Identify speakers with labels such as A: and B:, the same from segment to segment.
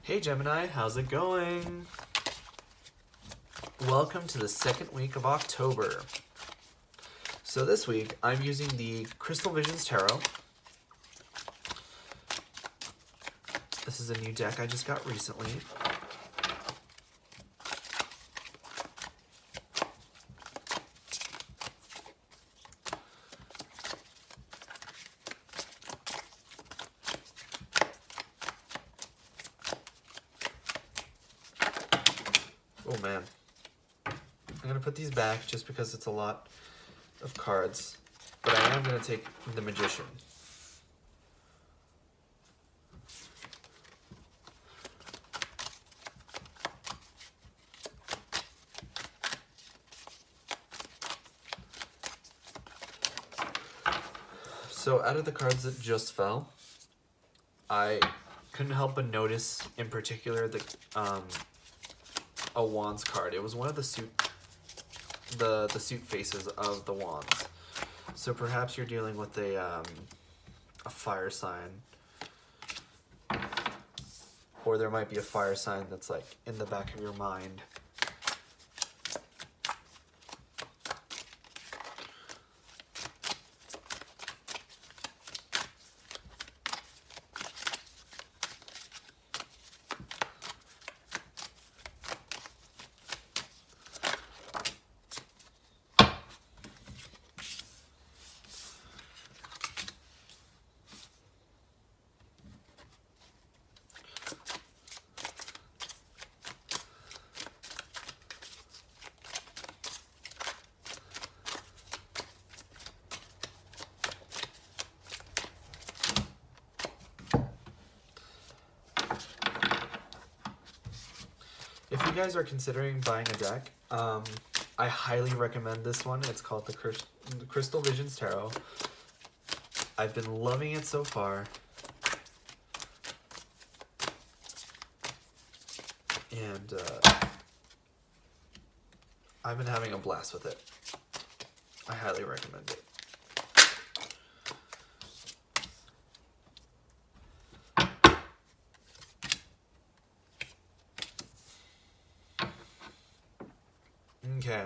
A: Hey Gemini, how's it going? Welcome to the second week of October. So this week, I'm using the Crystal Visions Tarot. This is a new deck I just got recently. Oh man. I'm gonna put these back just because it's a lot of cards, but I am gonna take the Magician. So out of the cards that just fell, I couldn't help but notice in particular a Wands card. It was one of the suit faces of the Wands. So perhaps you're dealing with a fire sign, or there might be a fire sign that's like in the back of your mind. If you guys are considering buying a deck, I highly recommend this one. It's called the Crystal Visions Tarot. I've been loving it so far. And I've been having a blast with it. I highly recommend it. Okay.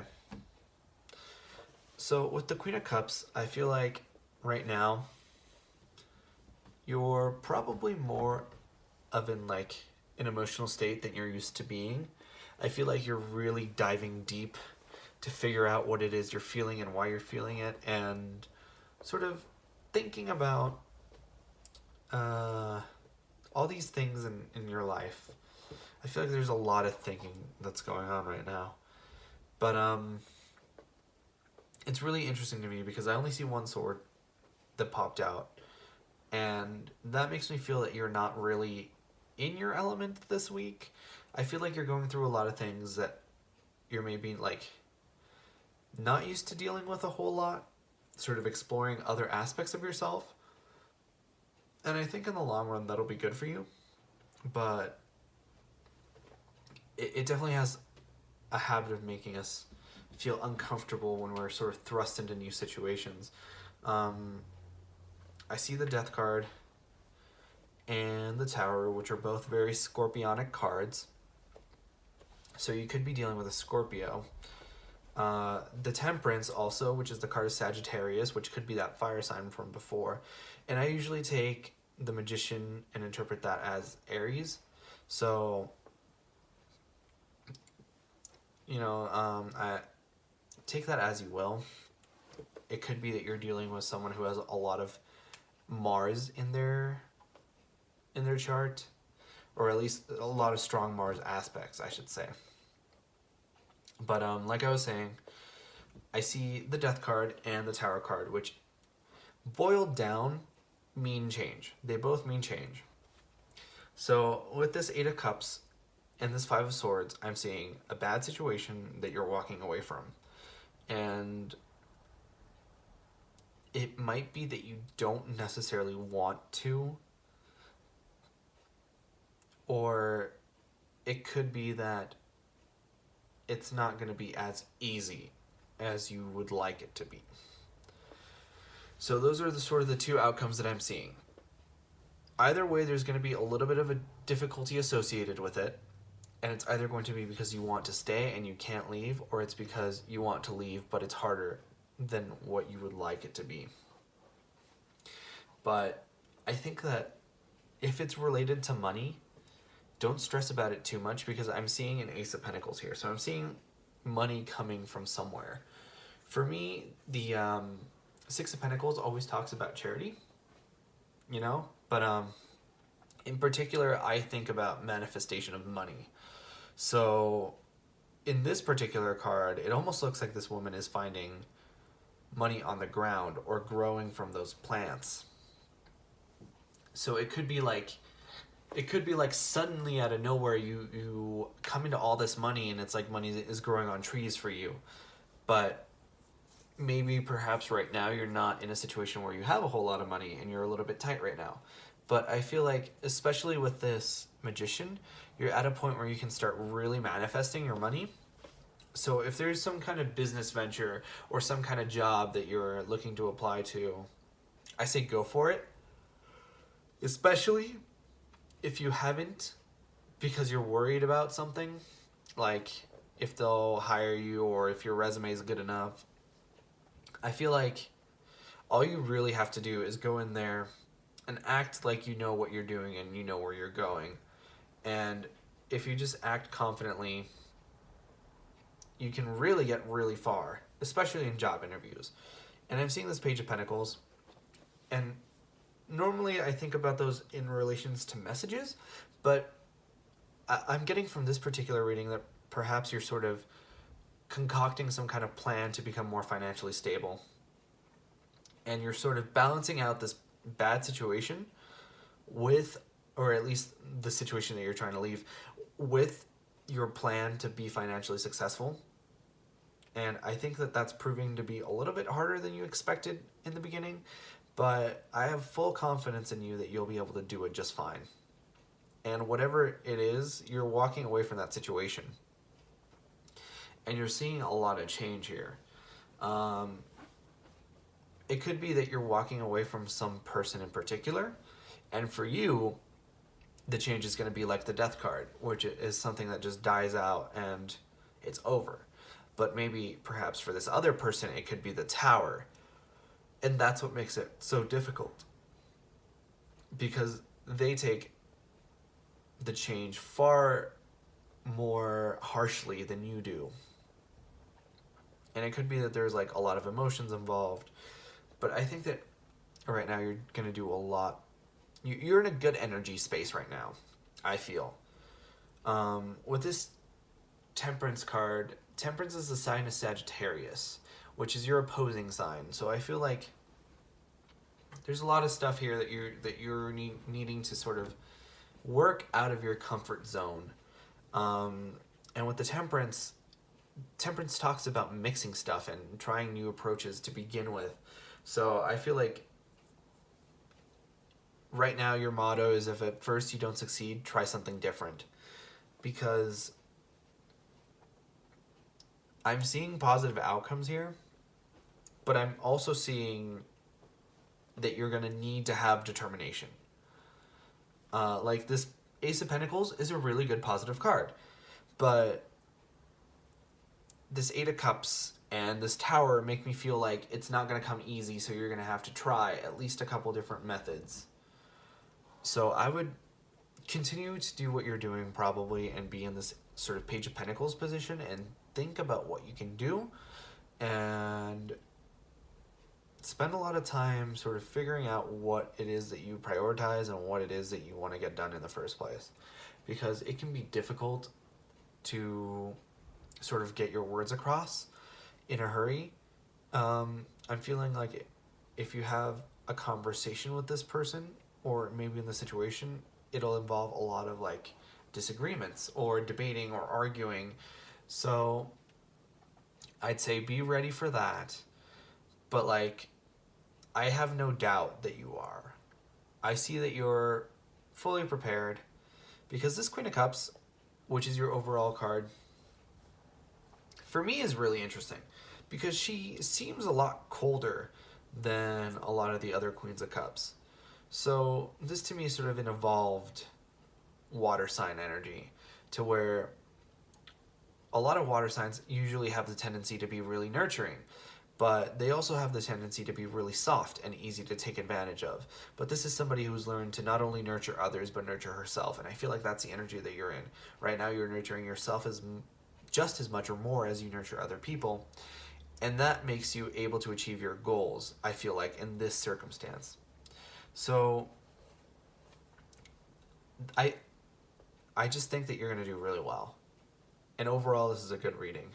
A: So with the Queen of Cups, I feel like right now you're probably more of an emotional state than you're used to being. I feel like you're really diving deep to figure out what it is you're feeling and why you're feeling it, and sort of thinking about all these things in your life. I feel like there's a lot of thinking that's going on right now. But it's really interesting to me because I only see one sword that popped out, and that makes me feel that you're not really in your element this week. I feel like you're going through a lot of things that you're maybe not used to dealing with a whole lot, sort of exploring other aspects of yourself. And I think in the long run that'll be good for you, but it definitely has a habit of making us feel uncomfortable when we're sort of thrust into new situations. I see the Death card and the Tower, which are both very Scorpionic cards. So you could be dealing with a Scorpio. The Temperance also, which is the card of Sagittarius, which could be that fire sign from before. And I usually take the Magician and interpret that as Aries. So I take that as you will. It could be that you're dealing with someone who has a lot of Mars in their chart, or at least a lot of strong Mars aspects, I should say. But like I was saying, I see the Death card and the Tower card, which boiled down mean change. They both mean change. So with this Eight of Cups and this Five of Swords, I'm seeing a bad situation that you're walking away from. And it might be that you don't necessarily want to, or it could be that it's not going to be as easy as you would like it to be. So those are the two outcomes that I'm seeing. either way, there's going to be a little bit of a difficulty associated with it. And it's either going to be because you want to stay and you can't leave, or it's because you want to leave, but it's harder than what you would like it to be. But I think that if it's related to money, don't stress about it too much, because I'm seeing an Ace of Pentacles here. So I'm seeing money coming from somewhere. For me, the Six of Pentacles always talks about charity, you know? But in particular, I think about manifestation of money. So in this particular card, it almost looks like this woman is finding money on the ground or growing from those plants. So it could be like suddenly out of nowhere you come into all this money, and it's like money is growing on trees for you. But maybe perhaps right now you're not in a situation where you have a whole lot of money and you're a little bit tight right now. But I feel like, especially with this Magician, you're at a point where you can start really manifesting your money. So if there's some kind of business venture or some kind of job that you're looking to apply to, I say go for it. Especially if you haven't, because you're worried about something, like if they'll hire you or if your resume is good enough. I feel like all you really have to do is go in there and act like you know what you're doing and you know where you're going. And if you just act confidently, you can really get really far, especially in job interviews. And I'm seeing this Page of Pentacles, and normally I think about those in relations to messages, but I'm getting from this particular reading that perhaps you're sort of concocting some kind of plan to become more financially stable. And you're sort of balancing out this bad situation with, or at least the situation that you're trying to leave, with your plan to be financially successful. And I think that that's proving to be a little bit harder than you expected in the beginning, but I have full confidence in you that you'll be able to do it just fine. And whatever it is, you're walking away from that situation. And you're seeing a lot of change here. It could be that you're walking away from some person in particular, and for you, the change is going to be like the Death card, which is something that just dies out and it's over. But maybe, perhaps for this other person, it could be the Tower. And that's what makes it so difficult. Because they take the change far more harshly than you do. And it could be that there's like a lot of emotions involved. But I think that right now you're going to do a lot. You're in a good energy space right now, I feel. With this Temperance card, Temperance is the sign of Sagittarius, which is your opposing sign. So I feel like there's a lot of stuff here that you're needing to sort of work out of your comfort zone. And with the Temperance talks about mixing stuff and trying new approaches to begin with. So I feel like right now your motto is, if at first you don't succeed, try something different. Because I'm seeing positive outcomes here, but I'm also seeing that you're going to need to have determination. Like this Ace of Pentacles is a really good positive card, but this Eight of Cups and this Tower make me feel like it's not going to come easy, so you're going to have to try at least a couple different methods. So I would continue to do what you're doing probably and be in this sort of Page of Pentacles position and think about what you can do and spend a lot of time sort of figuring out what it is that you prioritize and what it is that you want to get done in the first place. Because it can be difficult to sort of get your words across in a hurry. I'm feeling like if you have a conversation with this person, or maybe in the situation, it'll involve a lot of like disagreements or debating or arguing. So I'd say be ready for that. But like, I have no doubt that you are. I see that you're fully prepared, because this Queen of Cups, which is your overall card, for me is really interesting, because she seems a lot colder than a lot of the other Queens of Cups. So this to me is sort of an evolved water sign energy, to where a lot of water signs usually have the tendency to be really nurturing, but they also have the tendency to be really soft and easy to take advantage of. But this is somebody who's learned to not only nurture others, but nurture herself. And I feel like that's the energy that you're in. Right now, you're nurturing yourself just as much or more as you nurture other people. And that makes you able to achieve your goals, I feel like, in this circumstance. So I I just think that you're going to do really well. And overall, this is a good reading.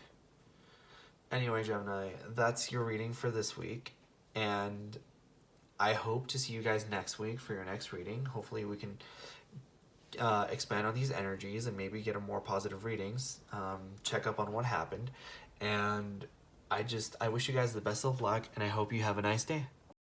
A: Anyway, Gemini, that's your reading for this week. And I hope to see you guys next week for your next reading. Hopefully, we can expand on these energies and maybe get a more positive readings. Check up on what happened. And I wish you guys the best of luck, and I hope you have a nice day.